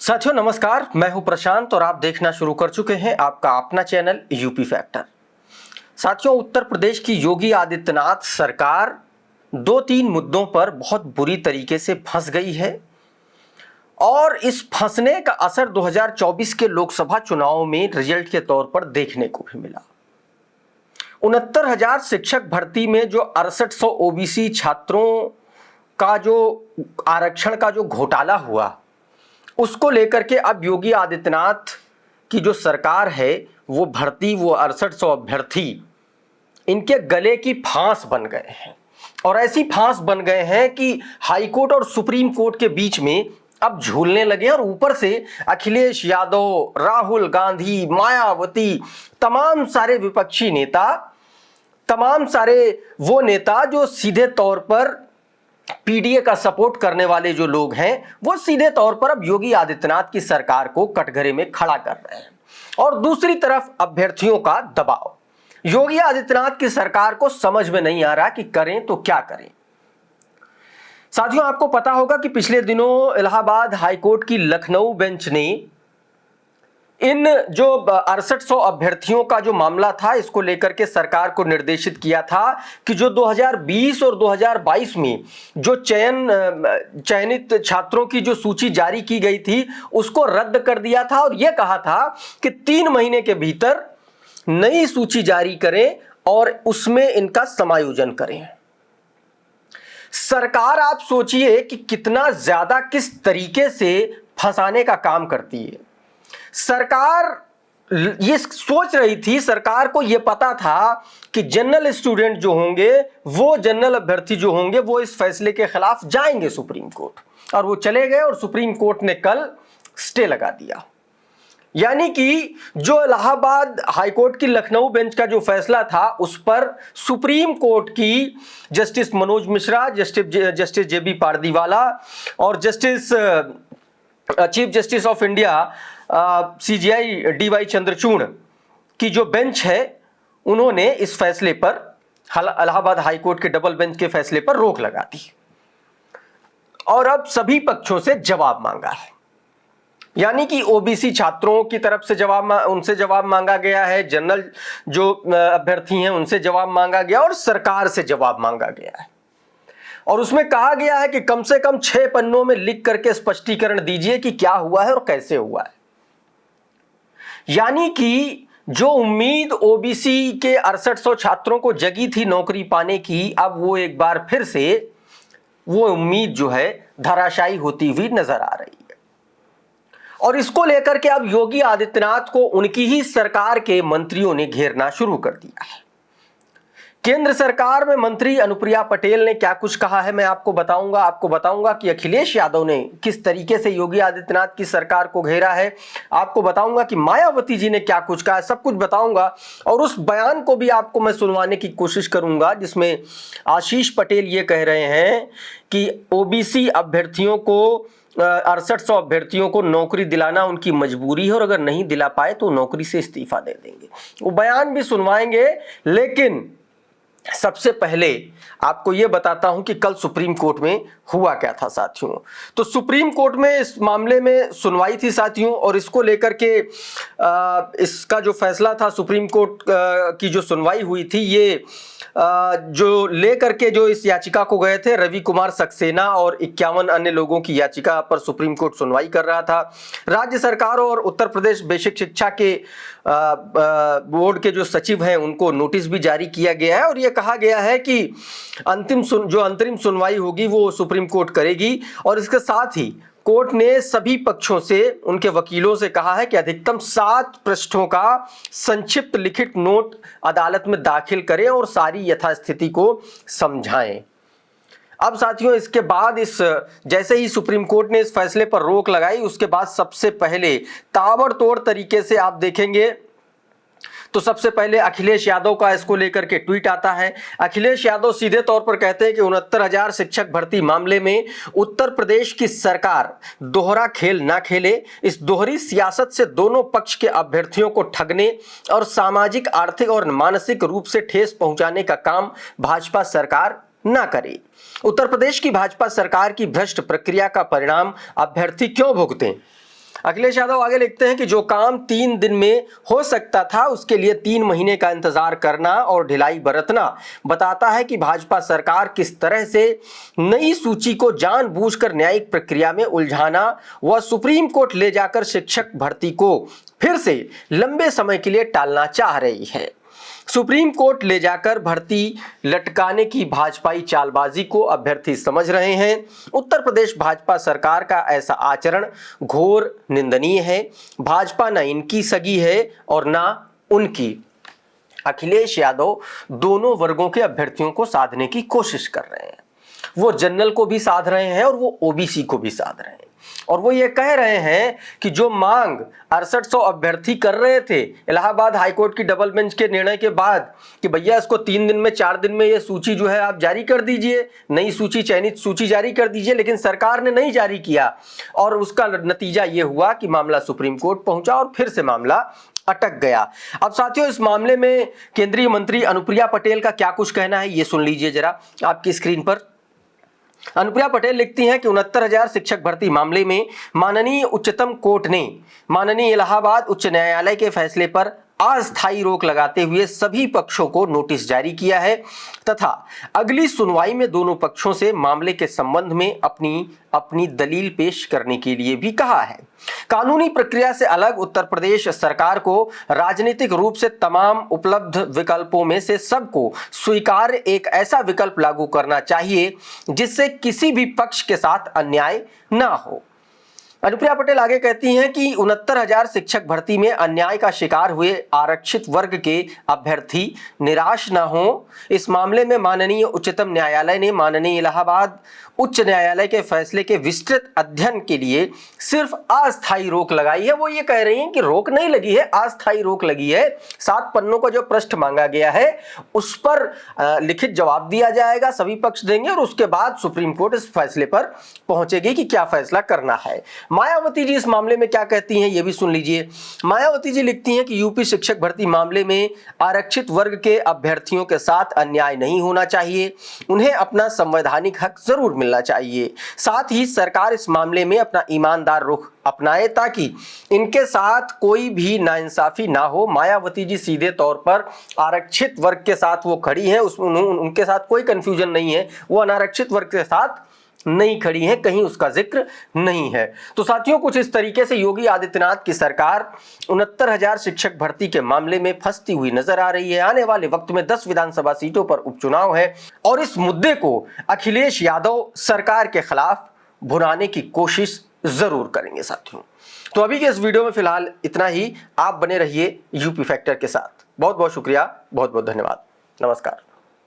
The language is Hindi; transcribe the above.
साथियों नमस्कार, मैं हूं प्रशांत और आप देखना शुरू कर चुके हैं आपका अपना चैनल यूपी फैक्टर। साथियों, उत्तर प्रदेश की योगी आदित्यनाथ सरकार दो तीन मुद्दों पर बहुत बुरी तरीके से फंस गई है और इस फंसने का असर 2024 के लोकसभा चुनाव में रिजल्ट के तौर पर देखने को भी मिला। 69,000 शिक्षक भर्ती में जो 6800 ओबीसी छात्रों का जो आरक्षण का जो घोटाला हुआ, उसको लेकर के अब योगी आदित्यनाथ की जो सरकार है वो 6800 अभ्यर्थी इनके गले की फांस बन गए हैं और ऐसी फांस बन गए हैं कि हाई कोर्ट और सुप्रीम कोर्ट के बीच में अब झूलने लगे। और ऊपर से अखिलेश यादव, राहुल गांधी, मायावती, तमाम सारे विपक्षी नेता, तमाम सारे वो नेता जो सीधे तौर पर पीडीए का सपोर्ट करने वाले जो लोग हैं, वो सीधे तौर पर अब योगी आदित्यनाथ की सरकार को कटघरे में खड़ा कर रहे हैं। और दूसरी तरफ अभ्यर्थियों का दबाव। योगी आदित्यनाथ की सरकार को समझ में नहीं आ रहा कि करें तो क्या करें। साथियों, आपको पता होगा कि पिछले दिनों इलाहाबाद हाईकोर्ट की लखनऊ बेंच ने इन जो 6800 अभ्यर्थियों का जो मामला था, इसको लेकर के सरकार को निर्देशित किया था कि जो 2020 और 2022 में जो चयनित छात्रों की जो सूची जारी की गई थी उसको रद्द कर दिया था और यह कहा था कि 3 महीने के भीतर नई सूची जारी करें और उसमें इनका समायोजन करें। सरकार, आप सोचिए कि कितना ज्यादा किस तरीके से फंसाने का काम करती है। सरकार ये सोच रही थी, सरकार को यह पता था कि जनरल स्टूडेंट जो होंगे, वो जनरल अभ्यर्थी जो होंगे, वो इस फैसले के खिलाफ जाएंगे सुप्रीम कोर्ट, और वो चले गए और सुप्रीम कोर्ट ने कल स्टे लगा दिया। यानी कि जो इलाहाबाद हाईकोर्ट की लखनऊ बेंच का जो फैसला था उस पर सुप्रीम कोर्ट की जस्टिस मनोज मिश्रा, जस्टिस जेबी पारदीवाला और chief justice of India CGI D Y Chandrachud की जो बेंच है, उन्होंने इस फैसले पर, इलाहाबाद हाईकोर्ट के डबल बेंच के फैसले पर रोक लगा दी और अब सभी पक्षों से जवाब मांगा है। यानी कि ओबीसी छात्रों की तरफ से उनसे जवाब मांगा गया है, जनरल जो अभ्यर्थी हैं उनसे जवाब मांगा गया और सरकार से जवाब मांगा गया है। और उसमें कहा गया है कि कम से कम 6 पन्नों में लिख करके स्पष्टीकरण दीजिए कि क्या हुआ है और कैसे हुआ है। यानी कि जो उम्मीद ओबीसी के 6800 छात्रों को जगी थी नौकरी पाने की, अब वो एक बार फिर से वो उम्मीद जो है धराशायी होती हुई नजर आ रही है। और इसको लेकर के अब योगी आदित्यनाथ को उनकी ही सरकार के मंत्रियों ने घेरना शुरू कर दिया है। केंद्र सरकार में मंत्री अनुप्रिया पटेल ने क्या कुछ कहा है मैं आपको बताऊंगा कि अखिलेश यादव ने किस तरीके से योगी आदित्यनाथ की सरकार को घेरा है, आपको बताऊंगा कि मायावती जी ने क्या कुछ कहा है, सब कुछ बताऊंगा। और उस बयान को भी आपको मैं सुनवाने की कोशिश करूंगा जिसमें आशीष पटेल ये कह रहे हैं कि ओबीसी अभ्यर्थियों को 6800 अभ्यर्थियों को नौकरी दिलाना उनकी मजबूरी है और अगर नहीं दिला पाए तो नौकरी से इस्तीफा दे देंगे। वो बयान भी सुनवाएंगे, लेकिन सबसे पहले आपको यह बताता हूं कि कल सुप्रीम कोर्ट में हुआ क्या था साथियों। तो सुप्रीम कोर्ट में इस मामले में सुनवाई थी साथियों, और इसको लेकर के इसका जो फैसला था, सुप्रीम कोर्ट की जो सुनवाई हुई थी, ये जो लेकर के जो इस याचिका को गए थे रवि कुमार सक्सेना और 51 अन्य लोगों की याचिका पर सुप्रीम कोर्ट सुनवाई कर रहा था। राज्य सरकार और उत्तर प्रदेश बेसिक शिक्षा के बोर्ड के जो सचिव हैं उनको नोटिस भी जारी किया गया है और यह कहा गया है कि अंतरिम सुनवाई होगी वो सुप्रीम कोर्ट करेगी। और इसके साथ ही कोर्ट ने सभी पक्षों से, उनके वकीलों से कहा है कि अधिकतम 7 पृष्ठों का संक्षिप्त लिखित नोट अदालत में दाखिल करें और सारी यथास्थिति को समझाएं। अब साथियों, इसके बाद जैसे ही सुप्रीम कोर्ट ने इस फैसले पर रोक लगाई, उसके बाद सबसे पहले ताबड़तोड़ तरीके से आप देखेंगे तो सबसे पहले अखिलेश यादव का इसको लेकर के ट्वीट आता है। अखिलेश यादव सीधे तौर पर कहते हैं कि 69,000 शिक्षक भर्ती मामले में उत्तर प्रदेश की सरकार दोहरा खेल ना खेले। इस दोहरी सियासत से दोनों पक्ष के अभ्यर्थियों को ठगने और सामाजिक, आर्थिक और मानसिक रूप से ठेस पहुंचाने का काम भाजपा सरकार ना करे। उत्तर प्रदेश की भाजपा सरकार की भ्रष्ट प्रक्रिया का परिणाम अभ्यर्थी क्यों भुगतें? अखिलेश यादव आगे लिखते हैं कि जो काम 3 दिन में हो सकता था उसके लिए 3 महीने का इंतजार करना और ढिलाई बरतना बताता है कि भाजपा सरकार किस तरह से नई सूची को जानबूझकर न्यायिक प्रक्रिया में उलझाना व सुप्रीम कोर्ट ले जाकर शिक्षक भर्ती को फिर से लंबे समय के लिए टालना चाह रही है। सुप्रीम कोर्ट ले जाकर भर्ती लटकाने की भाजपाई चालबाजी को अभ्यर्थी समझ रहे हैं। उत्तर प्रदेश भाजपा सरकार का ऐसा आचरण घोर निंदनीय है। भाजपा न इनकी सगी है और न उनकी। अखिलेश यादव दोनों वर्गों के अभ्यर्थियों को साधने की कोशिश कर रहे हैं। वो जनरल को भी साध रहे हैं और वो ओबीसी को भी साध रहे हैं, और वो ये कह रहे हैं कि जो मांग 6800 अभ्यर्थी कर रहे थे इलाहाबाद हाईकोर्ट की डबल बेंच के निर्णय के बाद कि भैया इसको 3 दिन में 4 दिन में ये सूची जो है आप जारी कर दीजिए, नई सूची चयनित सूची जारी कर दीजिए, लेकिन सरकार ने नहीं जारी किया और उसका नतीजा ये हुआ कि मामला सुप्रीम कोर्ट पहुंचा और फिर से मामला अटक गया। अब साथियों, इस मामले में केंद्रीय मंत्री अनुप्रिया पटेल का क्या कुछ कहना है ये सुन लीजिए जरा आपकी स्क्रीन पर। अनुप्रिया पटेल लिखती हैं कि 69,000 शिक्षक भर्ती मामले में माननीय उच्चतम कोर्ट ने माननीय इलाहाबाद उच्च न्यायालय के फैसले पर अस्थायी रोक लगाते हुए सभी पक्षों को नोटिस जारी किया है तथा अगली सुनवाई में दोनों पक्षों से मामले के संबंध में अपनी दलील पेश करने के लिए भी कहा है। कानूनी प्रक्रिया से अलग उत्तर प्रदेश सरकार को राजनीतिक रूप से तमाम उपलब्ध विकल्पों में से सबको स्वीकार्य एक ऐसा विकल्प लागू करना चाहिए जिससे किसी भी पक्ष के साथ अन्याय ना हो। अनुप्रिया पटेल आगे कहती हैं कि 69,000 शिक्षक भर्ती में अन्याय का शिकार हुए आरक्षित वर्ग के अभ्यर्थी निराश न हो। इस मामले में माननीय उच्चतम न्यायालय ने माननीय इलाहाबाद उच्च न्यायालय के फैसले के विस्तृत अध्ययन के लिए सिर्फ अस्थायी रोक लगाई है। वो ये कह रही हैं कि रोक नहीं लगी है, अस्थायी रोक लगी है। 7 पन्नों का जो पृष्ठ मांगा गया है उस पर लिखित जवाब दिया जाएगा, सभी पक्ष देंगे और उसके बाद सुप्रीम कोर्ट इस फैसले पर पहुंचेगी कि क्या फैसला करना है। मायावती जी इस मामले में क्या कहती हैं ये भी सुन लीजिए। मायावती जी लिखती हैं कि यूपी शिक्षक भर्ती मामले में आरक्षित वर्ग के अभ्यर्थियों के साथ अन्याय नहीं होना चाहिए, उन्हें अपना संवैधानिक हक जरूर मिलना चाहिए। साथ ही सरकार इस मामले में अपना ईमानदार रुख अपनाए ताकि इनके साथ कोई भी नाइंसाफी ना हो। मायावती जी सीधे तौर पर आरक्षित वर्ग के साथ वो खड़ी हैं, उसमें उनके साथ कोई कंफ्यूजन नहीं है, वो अनारक्षित वर्ग के साथ नहीं खड़ी है, कहीं उसका जिक्र नहीं है। तो साथियों, कुछ इस तरीके से योगी आदित्यनाथ की सरकार 69,000 शिक्षक भर्ती के मामले में फंसती हुई नजर आ रही है। आने वाले वक्त में 10 विधानसभा सीटों पर उपचुनाव है और इस मुद्दे को अखिलेश यादव सरकार के खिलाफ भुनाने की कोशिश जरूर करेंगे साथियों। तो अभी के इस वीडियो में फिलहाल इतना ही। आप बने रहिए यूपी फैक्टर के साथ। बहुत बहुत शुक्रिया, बहुत बहुत धन्यवाद, नमस्कार।